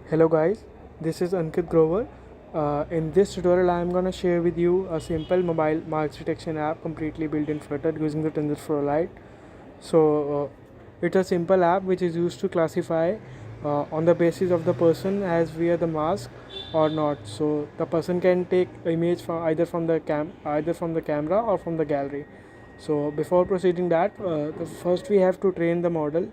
Hello guys, this is Ankit Grover. In this tutorial I am going to share with you a simple mobile marks detection app completely built in Flutter using the TensorFlow lite. It's a simple app which is used to classify on the basis of the person has wear the mask or not. So the person can take image from either from the camera or from the gallery. So before proceeding that, first we have to train the model.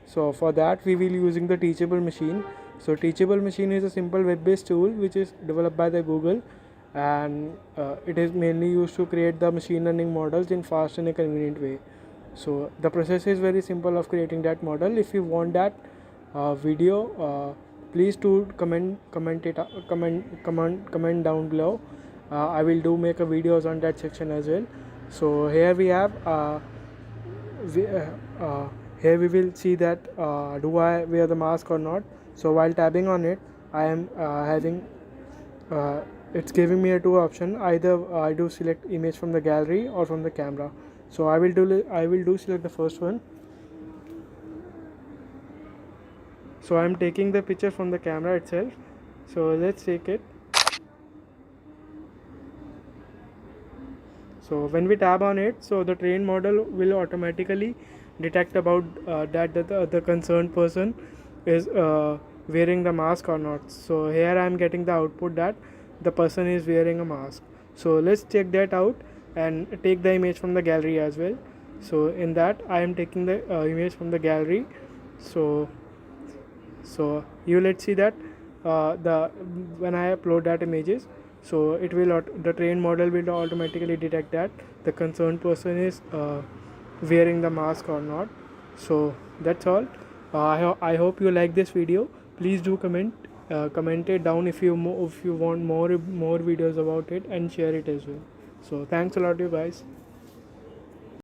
So for that we will using the Teachable machine. So Teachable machine is a simple web-based tool which is developed by the Google, and it is mainly used to create the machine learning models in fast and a convenient way. So the process is very simple of creating that model. If you want that video, please do comment down below. I will do make a videos on that section as well. So here we have we, here we will see that do I wear the mask or not. So while tabbing on it, I am having it's giving me a two option, either I do select image from the gallery or from the camera. So I will do select the first one. So I am taking the picture from the camera itself. So let's take it. So when we tab on it, so the trained model will automatically detect about that the concerned person is wearing the mask or not. So here I am getting the output that the person is wearing a mask. So let's check that out and take the image from the gallery as well. So in that I am taking the image from the gallery. So you let's see that the when I upload that images, so it will the trained model will automatically detect that the concerned person is wearing the mask or not. So that's all. I hope you like this video. Please do comment it down if you if you want more videos about it, and share it as well. So thanks a lot, you guys.